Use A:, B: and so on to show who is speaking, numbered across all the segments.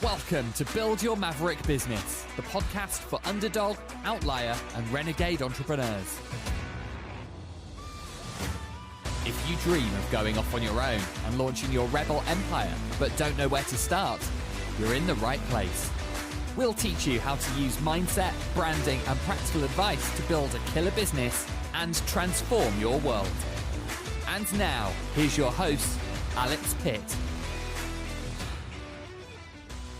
A: Welcome to Build Your Maverick Business, the podcast for underdog, outlier, and renegade entrepreneurs. If you dream of going off on your own and launching your rebel empire, but don't know where to start, you're in the right place. We'll teach you how to use mindset, branding, and practical advice to build a killer business and transform your world. And now, here's your host, Alex Pitt.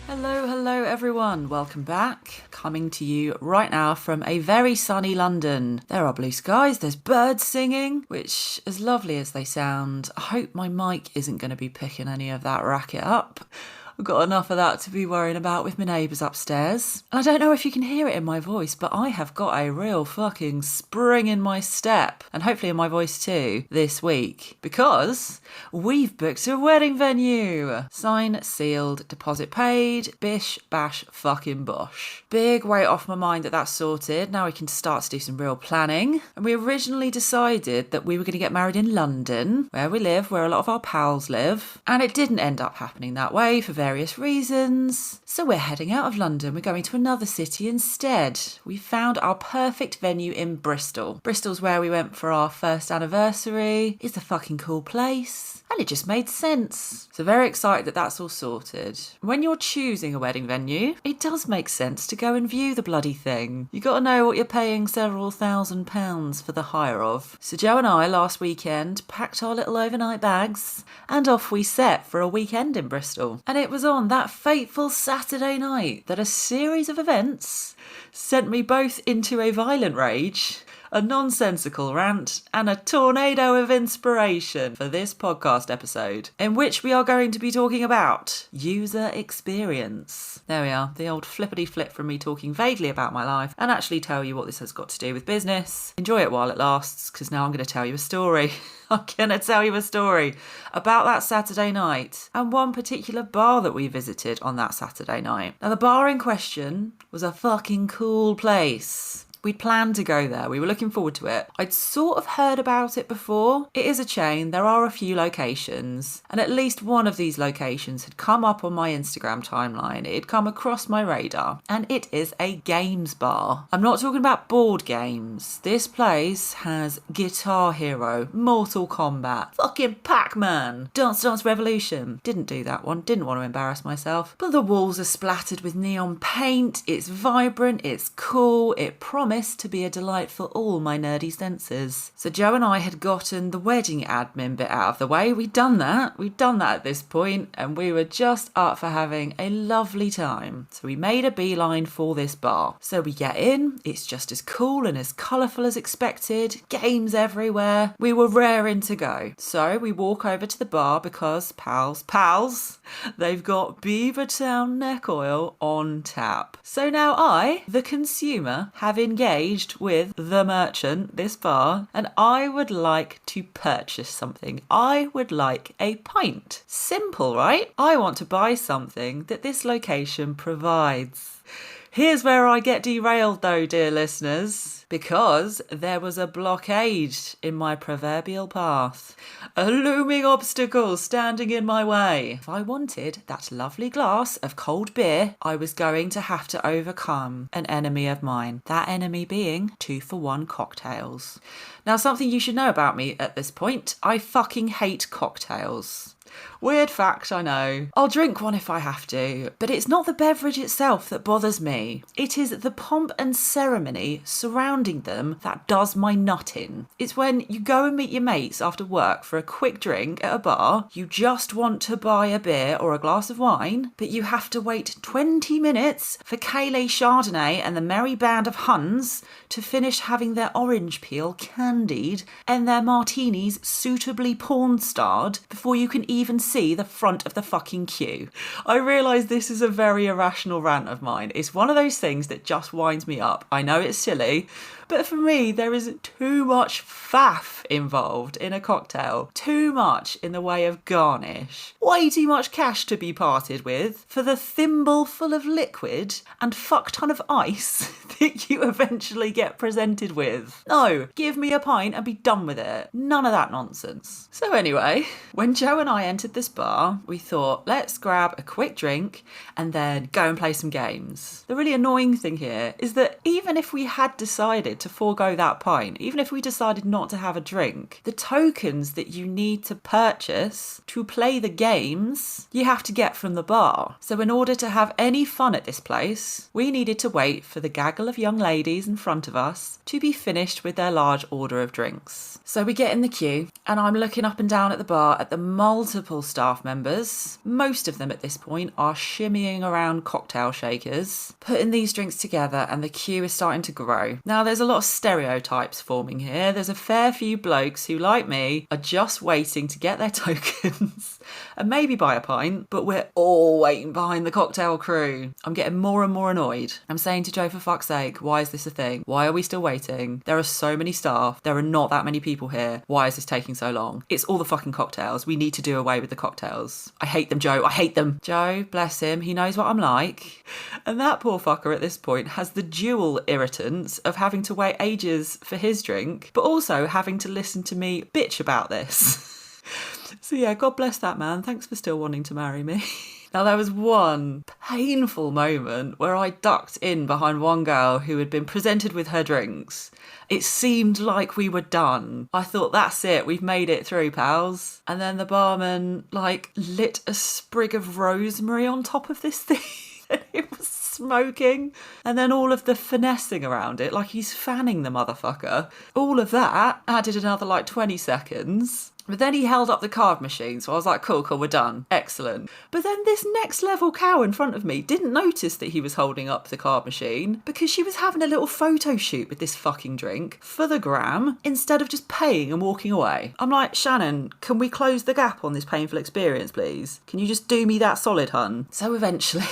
B: Hello everyone, welcome back. Coming to you right now from a very sunny London. There are blue skies, there's birds singing, which, as lovely as they sound, I hope my mic isn't going to be picking any of that racket up. I've got enough of that to be worrying about with my neighbours upstairs. And I don't know if you can hear it in my voice, but I have got a real fucking spring in my step, and hopefully in my voice too, this week, because we've booked a wedding venue. Signed, sealed, deposit paid, bish, bash, fucking bosh. Big weight off my mind that that's sorted. Now we can start to do some real planning. And we originally decided that we were going to get married in London, where we live, where a lot of our pals live. And it didn't end up happening that way for various reasons. So we're heading out of London. We're going to another city instead. We found our perfect venue in Bristol. Bristol's where we went for our first anniversary. It's a fucking cool place. And it just made sense. So very excited that that's all sorted. When you're choosing a wedding venue, it does make sense to go and view the bloody thing. You got to know what you're paying several £1,000s for the hire of. So Joe and I last weekend packed our little overnight bags and off we set for a weekend in Bristol. And it was on that fateful Saturday night that a series of events sent me both into a violent rage, a nonsensical rant, and a tornado of inspiration for this podcast episode, in which we are going to be talking about user experience. There we are, the old flippity flip from me talking vaguely about my life and actually tell you what this has got to do with business. Enjoy it while it lasts, because now I'm going to tell you a story. I'm going to tell you a story about that Saturday night and one particular bar that we visited on that Saturday night. Now, the bar in question was a fucking cool place. We'd planned to go there. We were looking forward to it. I'd sort of heard about it before. It is a chain. There are a few locations. And at least one of these locations had come up on my Instagram timeline. It had come across my radar. And it is a games bar. I'm not talking about board games. This place has Guitar Hero, Mortal Kombat, fucking Pac-Man, Dance Dance Revolution. Didn't do that one. Didn't want to embarrass myself. But the walls are splattered with neon paint. It's vibrant. It's cool. It promised to be a delight for all my nerdy senses. So Joe and I had gotten the wedding admin bit out of the way. We'd done that at this point, and we were just up for having a lovely time. So we made a beeline for this bar. So we get in, it's just as cool and as colourful as expected, games everywhere. We were raring to go. So we walk over to the bar because pals, they've got Beavertown neck oil on tap. So now I, the consumer, have engaged with the merchant, this bar, and I would like to purchase something. I would like a pint. Simple, right? I want to buy something that this location provides. Here's where I get derailed though, dear listeners, because there was a blockade in my proverbial path. A looming obstacle standing in my way. If I wanted that lovely glass of cold beer, I was going to have to overcome an enemy of mine. That enemy being 2-for-1 cocktails. Now, something you should know about me at this point, I fucking hate cocktails. Weird fact, I know. I'll drink one if I have to, but it's not the beverage itself that bothers me. It is the pomp and ceremony surrounding them that does my nut in. It's when you go and meet your mates after work for a quick drink at a bar, you just want to buy a beer or a glass of wine, but you have to wait 20 minutes for Kayleigh Chardonnay and the merry band of Huns to finish having their orange peel candied and their martinis suitably porn-starred before you can even see the front of the fucking queue. I realise this is a very irrational rant of mine. It's one of those things that just winds me up. I know it's silly, But for me, there is too much faff involved in a cocktail. Too much in the way of garnish. Way too much cash to be parted with for the thimble full of liquid and fuck ton of ice that you eventually get presented with. No, give me a pint and be done with it. None of that nonsense. So anyway, when Joe and I entered this bar, we thought, let's grab a quick drink and then go and play some games. The really annoying thing here is that even if we had decided to forego that pint, even if we decided not to have a drink, the tokens that you need to purchase to play the games, you have to get from the bar. So in order to have any fun at this place, we needed to wait for the gaggle of young ladies in front of us to be finished with their large order of drinks. So we get in the queue and I'm looking up and down at the bar at the multiple staff members. Most of them at this point are shimmying around cocktail shakers, putting these drinks together, and the queue is starting to grow. Now there's a lot of stereotypes forming here. There's a fair few blokes who, like me, are just waiting to get their tokens and maybe buy a pint, but we're all waiting behind the cocktail crew. I'm getting more and more annoyed. I'm saying to Joe, for fuck's sake, why is this a thing? Why are we still waiting? There are so many staff. There are not that many people here. Why is this taking so long? It's all the fucking cocktails. We need to do away with the cocktails. I hate them, Joe. I hate them. Joe, bless him, he knows what I'm like. And that poor fucker at this point has the dual irritants of having to wait ages for his drink, but also having to listen to me bitch about this. So yeah, God bless that man. Thanks for still wanting to marry me. Now, there was one painful moment where I ducked in behind one girl who had been presented with her drinks. It seemed like we were done. I thought, that's it, we've made it through, pals. And then the barman, lit a sprig of rosemary on top of this thing. And it was smoking. And then all of the finessing around it, like he's fanning the motherfucker. All of that added another 20 seconds. But then he held up the card machine, so I was like, cool, we're done. Excellent. But then this next level cow in front of me didn't notice that he was holding up the card machine because she was having a little photo shoot with this fucking drink for the gram instead of just paying and walking away. I'm like, Shannon, can we close the gap on this painful experience, please? Can you just do me that solid, hun? So eventually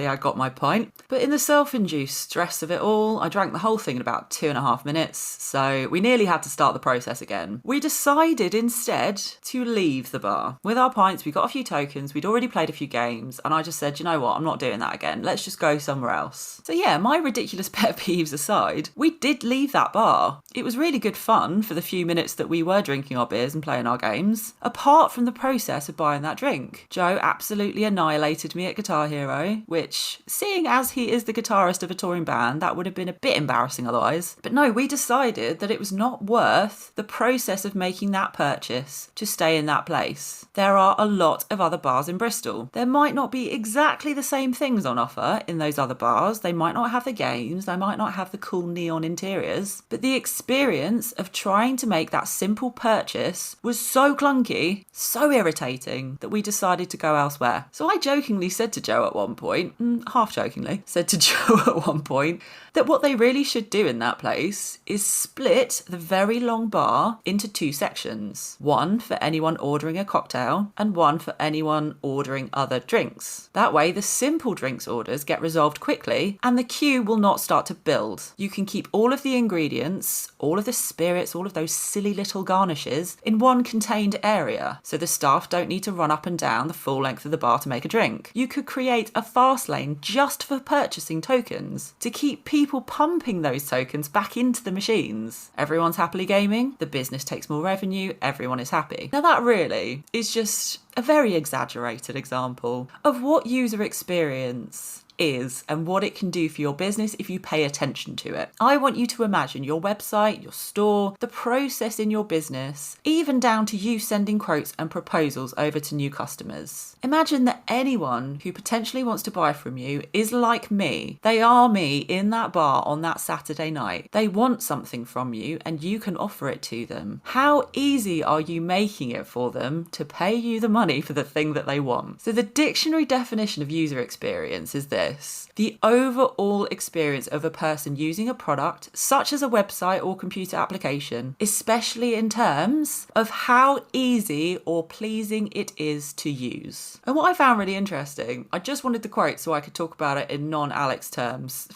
B: I got my pint, but in the self-induced stress of it all, I drank the whole thing in about 2.5 minutes, so we nearly had to start the process again. We decided instead to leave the bar. With our pints, we got a few tokens, we'd already played a few games, and I just said, you know what, I'm not doing that again. Let's just go somewhere else. So yeah, my ridiculous pet peeves aside, we did leave that bar. It was really good fun for the few minutes that we were drinking our beers and playing our games, apart from the process of buying that drink. Joe absolutely annihilated me at Guitar Hero, which, seeing as he is the guitarist of a touring band, that would have been a bit embarrassing otherwise. But no, we decided that it was not worth the process of making that purchase to stay in that place. There are a lot of other bars in Bristol. There might not be exactly the same things on offer in those other bars. They might not have the games, they might not have the cool neon interiors, but the experience of trying to make that simple purchase was so clunky, so irritating, that we decided to go elsewhere. So I jokingly said to Joe at one point, half jokingly, said to Joe at one point that what they really should do in that place is split the very long bar into 2 sections. One for anyone ordering a cocktail and one for anyone ordering other drinks. That way the simple drinks orders get resolved quickly and the queue will not start to build. You can keep all of the ingredients, all of the spirits, all of those silly little garnishes in one contained area, so the staff don't need to run up and down the full length of the bar to make a drink. You could create a fast lane just for purchasing tokens to keep people pumping those tokens back into the machines. Everyone's happily gaming, the business takes more revenue, everyone is happy. Now that really is just a very exaggerated example of what user experience is and what it can do for your business if you pay attention to it. I want you to imagine your website, your store, the process in your business, even down to you sending quotes and proposals over to new customers. Imagine that anyone who potentially wants to buy from you is like me. They are me in that bar on that Saturday night. They want something from you and you can offer it to them. How easy are you making it for them to pay you the money for the thing that they want? So the dictionary definition of user experience is this: the overall experience of a person using a product, such as a website or computer application, especially in terms of how easy or pleasing it is to use. And what I found really interesting, I just wanted the quote so I could talk about it in non-Alex terms.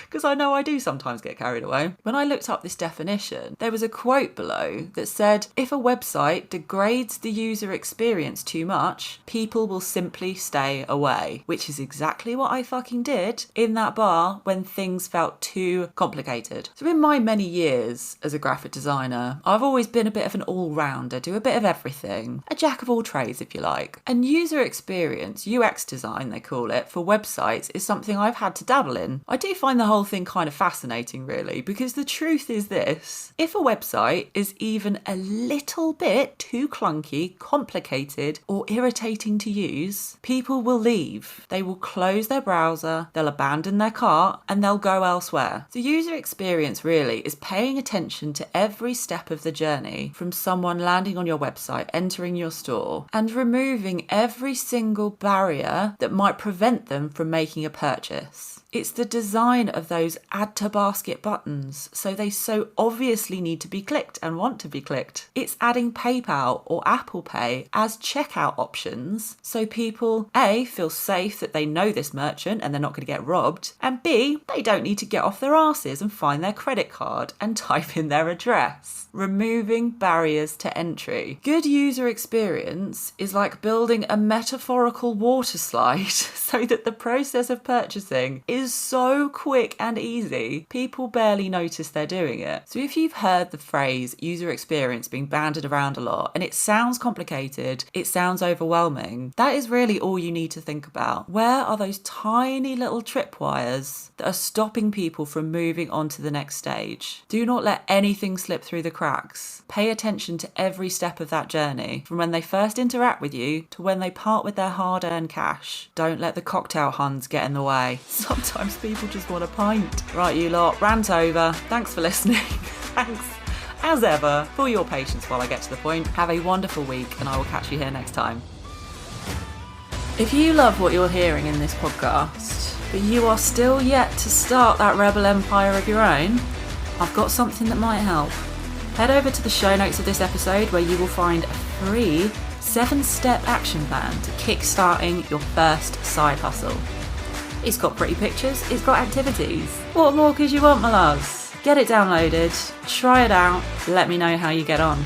B: because I know I do sometimes get carried away. When I looked up this definition, there was a quote below that said, if a website degrades the user experience too much, people will simply stay away, which is exactly what I fucking did in that bar when things felt too complicated. So in my many years as a graphic designer, I've always been a bit of an all-rounder, do a bit of everything, a jack of all trades if you like. And user experience, UX design they call it, for websites is something I've had to dabble in. I do find the whole thing kind of fascinating really, because the truth is this: if a website is even a little bit too clunky, complicated or irritating to use, people will leave. They will close their browser, they'll abandon their cart and they'll go elsewhere. The user experience really is paying attention to every step of the journey, from someone landing on your website, entering your store, and removing every single barrier that might prevent them from making a purchase. It's the design of those add to basket buttons, so they so obviously need to be clicked and want to be clicked. It's adding PayPal or Apple Pay as checkout options, so people A, feel safe that they know this merchant and they're not going to get robbed, and B, they don't need to get off their asses and find their credit card and type in their address. Removing barriers to entry. Good user experience is like building a metaphorical water slide so that the process of purchasing is so quick and easy, people barely notice they're doing it. So if you've heard the phrase user experience being bandied around a lot and it sounds complicated, it sounds overwhelming, that is really all you need to think about. Where are those tiny little tripwires that are stopping people from moving on to the next stage? Do not let anything slip through the cracks. Pay attention to every step of that journey, from when they first interact with you to when they part with their hard-earned cash. Don't let the cocktail Huns get in the way. Sometimes people just want a pint. Right, you lot, rant over. Thanks for listening. Thanks, as ever, for your patience while I get to the point. Have a wonderful week, and I will catch you here next time. If you love what you're hearing in this podcast, but you are still yet to start that rebel empire of your own, I've got something that might help. Head over to the show notes of this episode, where you will find a free 7-step action plan to kickstarting your first side hustle. It's got pretty pictures, it's got activities. What more could you want, my loves? Get it downloaded, try it out, let me know how you get on.